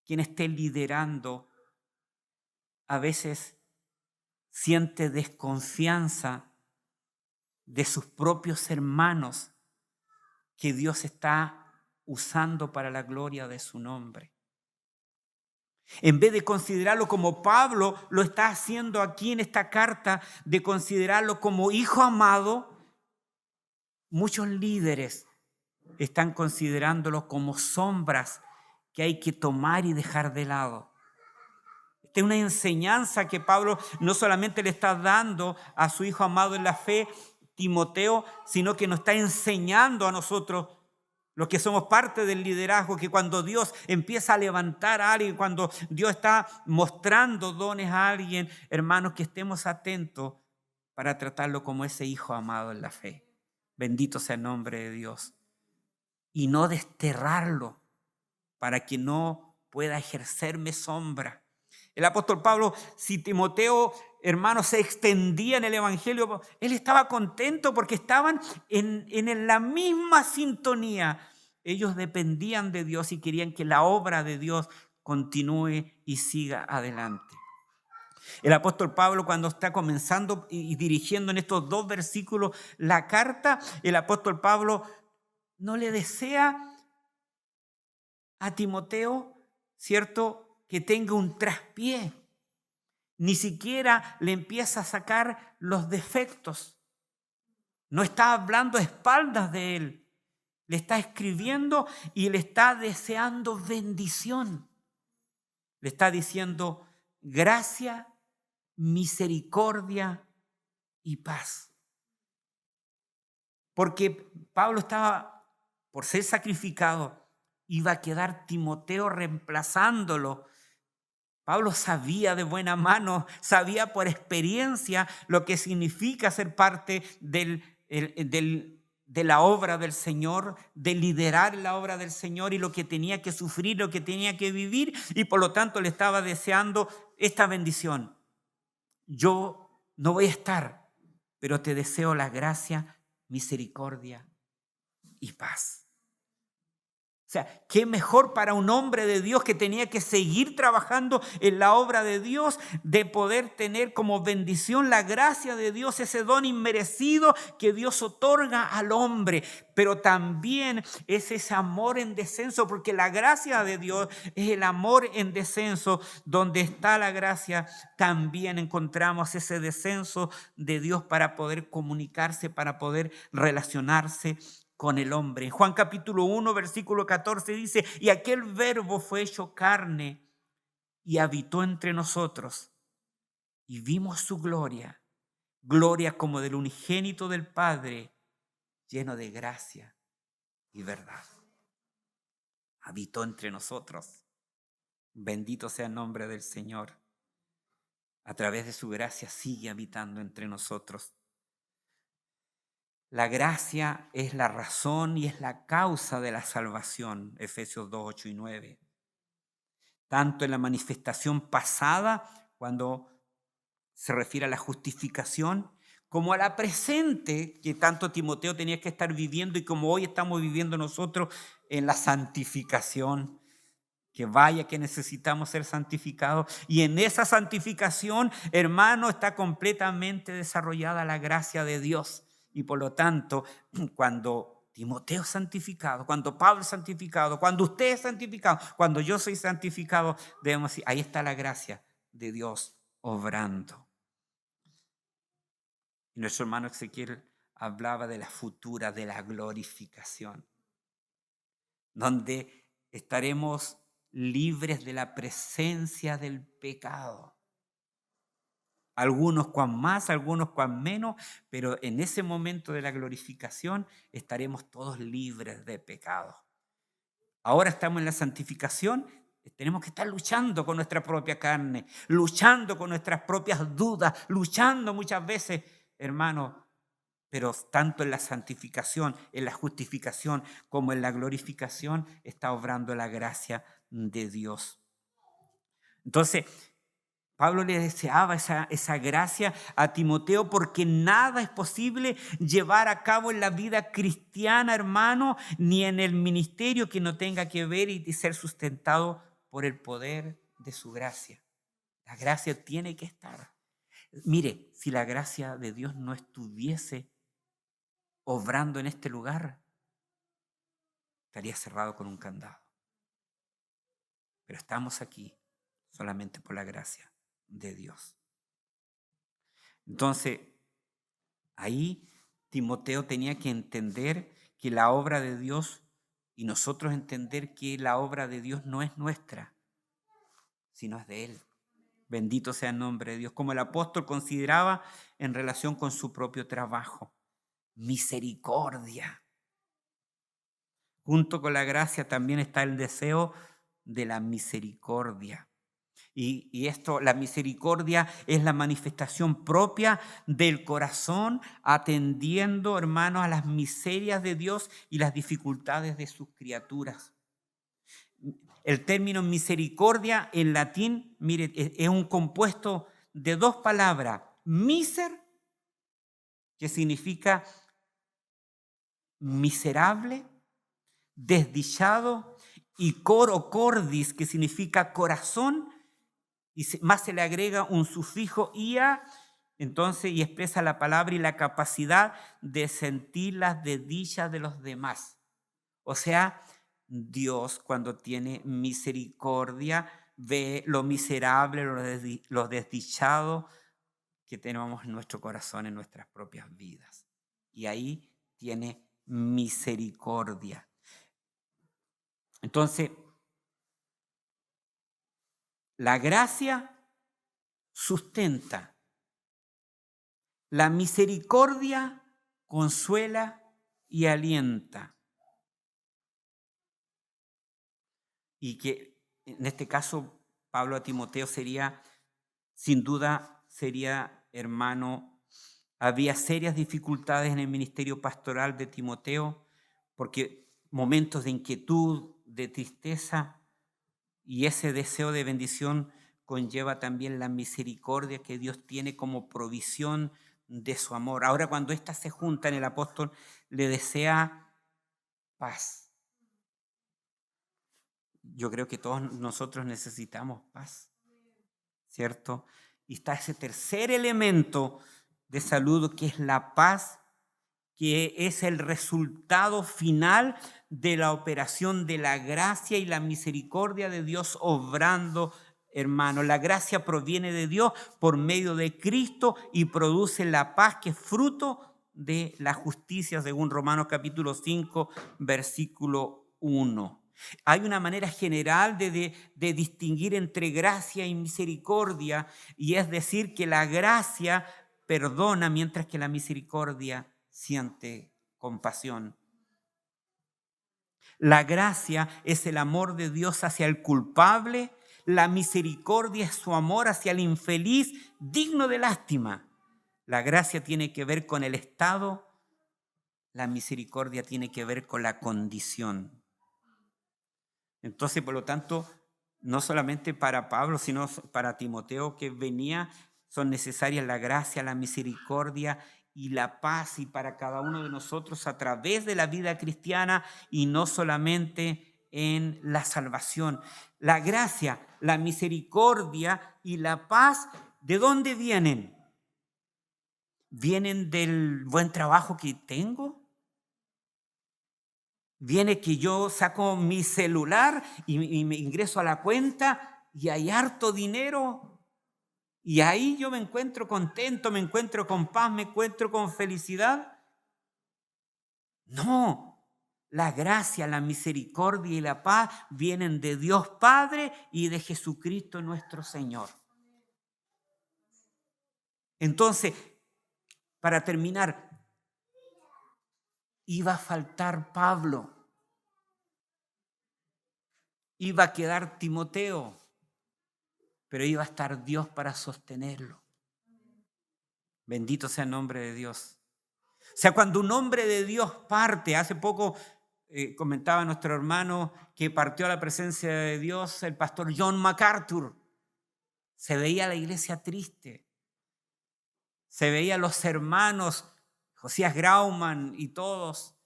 quien esté liderando, a veces siente desconfianza de sus propios hermanos que Dios está usando para la gloria de su nombre. En vez de considerarlo como Pablo lo está haciendo aquí en esta carta, de considerarlo como hijo amado, muchos líderes están considerándolo como sombras que hay que tomar y dejar de lado. Esta es una enseñanza que Pablo no solamente le está dando a su hijo amado en la fe, Timoteo, sino que nos está enseñando a nosotros, los que somos parte del liderazgo, que cuando Dios empieza a levantar a alguien, cuando Dios está mostrando dones a alguien, hermanos, que estemos atentos para tratarlo como ese hijo amado en la fe. Bendito sea el nombre de Dios. Y no desterrarlo para que no pueda ejercerme sombra. El apóstol Pablo, si Timoteo, hermano, se extendía en el evangelio, él estaba contento porque estaban en la misma sintonía. Ellos dependían de Dios y querían que la obra de Dios continúe y siga adelante. El apóstol Pablo, cuando está comenzando y dirigiendo en estos 2 versículos la carta, el apóstol Pablo no le desea a Timoteo, ¿cierto?, que tenga un traspié. Ni siquiera le empieza a sacar los defectos. No está hablando a espaldas de él. Le está escribiendo y le está deseando bendición. Le está diciendo gracia, misericordia y paz. Porque Pablo estaba por ser sacrificado, iba a quedar Timoteo reemplazándolo. Pablo sabía de buena mano, sabía por experiencia lo que significa ser parte de la obra del Señor, de liderar la obra del Señor y lo que tenía que sufrir, lo que tenía que vivir, y por lo tanto le estaba deseando esta bendición. Yo no voy a estar, pero te deseo la gracia, misericordia y paz. O sea, qué mejor para un hombre de Dios que tenía que seguir trabajando en la obra de Dios, de poder tener como bendición la gracia de Dios, ese don inmerecido que Dios otorga al hombre. Pero también es ese amor en descenso, porque la gracia de Dios es el amor en descenso. Donde está la gracia, también encontramos ese descenso de Dios para poder comunicarse, para poder relacionarse con el hombre. En Juan capítulo 1, versículo 14 dice, y aquel verbo fue hecho carne y habitó entre nosotros y vimos su gloria, gloria como del unigénito del Padre, lleno de gracia y verdad. Habitó entre nosotros. Bendito sea el nombre del Señor. A través de su gracia sigue habitando entre nosotros. La gracia es la razón y es la causa de la salvación, Efesios 2, 8 y 9. Tanto en la manifestación pasada, cuando se refiere a la justificación, como a la presente, que tanto Timoteo tenía que estar viviendo y como hoy estamos viviendo nosotros en la santificación. Que vaya que necesitamos ser santificados. Y en esa santificación, hermano, está completamente desarrollada la gracia de Dios. Y por lo tanto, cuando Timoteo es santificado, cuando Pablo es santificado, cuando usted es santificado, cuando yo soy santificado, debemos decir, ahí está la gracia de Dios obrando. Y nuestro hermano Ezequiel hablaba de la futura, de la glorificación, donde estaremos libres de la presencia del pecado. Algunos cuan más, algunos cuan menos, pero en ese momento de la glorificación estaremos todos libres de pecado. Ahora estamos en la santificación, tenemos que estar luchando con nuestra propia carne, luchando con nuestras propias dudas, luchando muchas veces, hermano, pero tanto en la santificación, en la justificación, como en la glorificación, está obrando la gracia de Dios. Entonces, Pablo le deseaba esa gracia a Timoteo porque nada es posible llevar a cabo en la vida cristiana, hermano, ni en el ministerio que no tenga que ver y ser sustentado por el poder de su gracia. La gracia tiene que estar. Mire, si la gracia de Dios no estuviese obrando en este lugar, estaría cerrado con un candado. Pero estamos aquí solamente por la gracia de Dios. Entonces, ahí Timoteo tenía que entender que la obra de Dios y nosotros entender que la obra de Dios no es nuestra, sino es de Él. Bendito sea el nombre de Dios. Como el apóstol consideraba en relación con su propio trabajo. Misericordia. Junto con la gracia también está el deseo de la misericordia. Y esto, la misericordia es la manifestación propia del corazón atendiendo, hermanos, a las miserias de Dios y las dificultades de sus criaturas. El término misericordia en latín, mire, es un compuesto de dos palabras. Miser, que significa miserable, desdichado, y cor o cordis, que significa corazón, y más se le agrega un sufijo ia, entonces, y expresa la palabra y la capacidad de sentir las desdichas de los demás. O sea, Dios cuando tiene misericordia ve lo miserable, lo desdichado que tenemos en nuestro corazón, en nuestras propias vidas. Y ahí tiene misericordia. Entonces, La gracia sustenta. La misericordia consuela y alienta. Y que en este caso Pablo a Timoteo sería, sin duda, hermano, había serias dificultades en el ministerio pastoral de Timoteo, porque momentos de inquietud, de tristeza, y ese deseo de bendición conlleva también la misericordia que Dios tiene como provisión de su amor. Ahora, cuando éstas se juntan, el apóstol le desea paz. Yo creo que todos nosotros necesitamos paz, ¿cierto? Y está ese tercer elemento de saludo, que es la paz, que es el resultado final de la operación de la gracia y la misericordia de Dios obrando, hermano. La gracia proviene de Dios por medio de Cristo y produce la paz, que es fruto de la justicia, según Romanos capítulo 5, versículo 1. Hay una manera general de distinguir entre gracia y misericordia, y es decir, que la gracia perdona mientras que la misericordia siente compasión. La gracia es el amor de Dios hacia el culpable, la misericordia es su amor hacia el infeliz, digno de lástima. La gracia tiene que ver con el estado, la misericordia tiene que ver con la condición. Entonces, por lo tanto, no solamente para Pablo, sino para Timoteo que venía, son necesarias la gracia, la misericordia y la paz, y para cada uno de nosotros a través de la vida cristiana, y no solamente en la salvación. La gracia, la misericordia y la paz, ¿de dónde vienen? ¿Vienen del buen trabajo que tengo? ¿Viene que yo saco mi celular y me ingreso a la cuenta y hay harto dinero? Y ahí yo me encuentro contento, me encuentro con paz, me encuentro con felicidad. No, la gracia, la misericordia y la paz vienen de Dios Padre y de Jesucristo nuestro Señor. Entonces, para terminar, iba a faltar Pablo, iba a quedar Timoteo, pero iba a estar Dios para sostenerlo. Bendito sea el nombre de Dios. O sea, cuando un hombre de Dios parte, hace poco comentaba nuestro hermano que partió a la presencia de Dios el pastor John MacArthur, se veía la iglesia triste, se veía los hermanos Josías Grauman y todos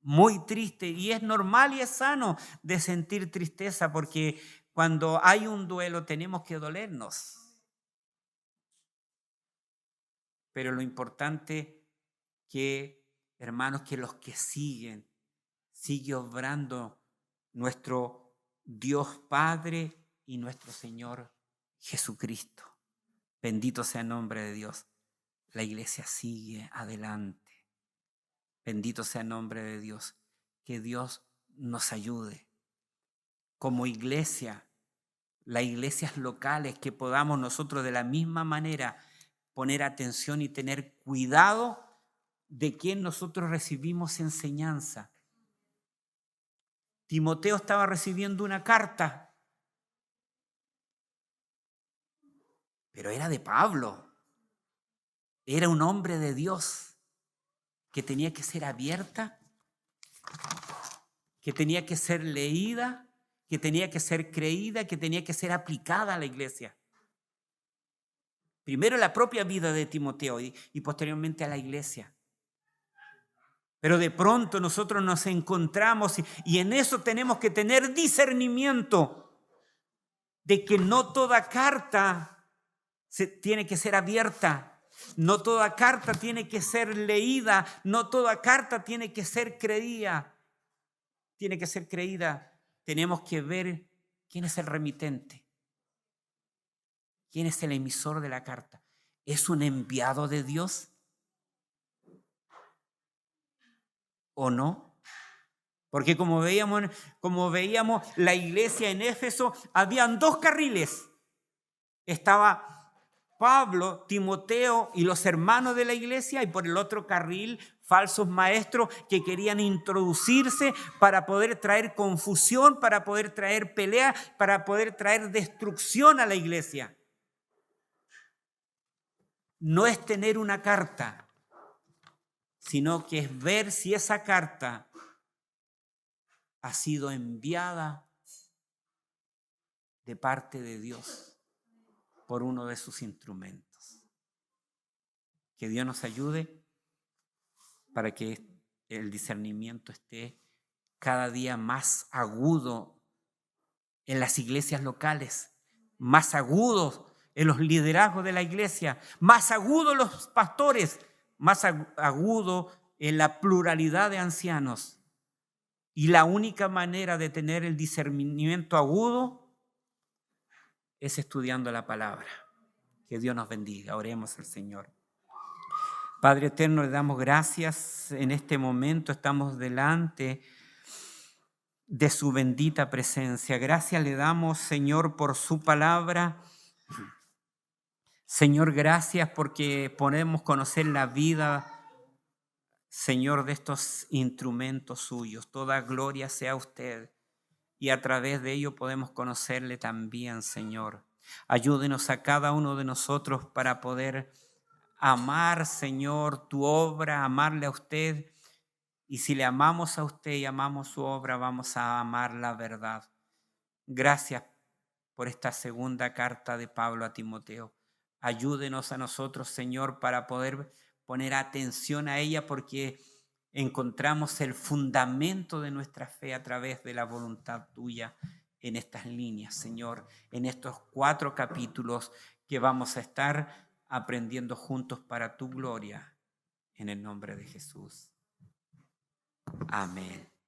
muy tristes, y es normal y es sano de sentir tristeza, porque cuando hay un duelo tenemos que dolernos. Pero lo importante que, hermanos, que los que sigue obrando nuestro Dios Padre y nuestro Señor Jesucristo. Bendito sea el nombre de Dios. La iglesia sigue adelante. Bendito sea el nombre de Dios. Que Dios nos ayude. Como iglesia, las iglesias locales, que podamos nosotros de la misma manera poner atención y tener cuidado de quién nosotros recibimos enseñanza. Timoteo estaba recibiendo una carta, pero era de Pablo. Era un hombre de Dios que tenía que ser abierta, que tenía que ser leída, que tenía que ser creída, que tenía que ser aplicada a la iglesia. Primero la propia vida de Timoteo y posteriormente a la iglesia. Pero de pronto nosotros nos encontramos y en eso tenemos que tener discernimiento de que no toda carta tiene que ser abierta, no toda carta tiene que ser leída, no toda carta tiene que ser creída. Tenemos que ver quién es el remitente, quién es el emisor de la carta. ¿Es un enviado de Dios o no? Porque como veíamos la iglesia en Éfeso, habían dos carriles. Estaba Pablo, Timoteo y los hermanos de la iglesia, y por el otro carril falsos maestros que querían introducirse para poder traer confusión, para poder traer pelea, para poder traer destrucción a la iglesia. No es tener una carta, sino que es ver si esa carta ha sido enviada de parte de Dios por uno de sus instrumentos. Que Dios nos ayude para que el discernimiento esté cada día más agudo en las iglesias locales, más agudo en los liderazgos de la iglesia, más agudo en los pastores, más agudo en la pluralidad de ancianos. Y la única manera de tener el discernimiento agudo es estudiando la palabra. Que Dios nos bendiga. Oremos al Señor. Padre eterno, le damos gracias en este momento. Estamos delante de su bendita presencia. Gracias le damos, Señor, por su palabra. Señor, gracias porque podemos conocer la vida, Señor, de estos instrumentos suyos. Toda gloria sea a usted y a través de ello podemos conocerle también, Señor. Ayúdenos a cada uno de nosotros para poder amar, Señor, tu obra, amarle a usted. Y si le amamos a usted y amamos su obra, vamos a amar la verdad. Gracias por esta segunda carta de Pablo a Timoteo. Ayúdenos a nosotros, Señor, para poder poner atención a ella, porque encontramos el fundamento de nuestra fe a través de la voluntad tuya en estas líneas, Señor, en estos 4 capítulos que vamos a estar aprendiendo juntos para tu gloria, en el nombre de Jesús. Amén.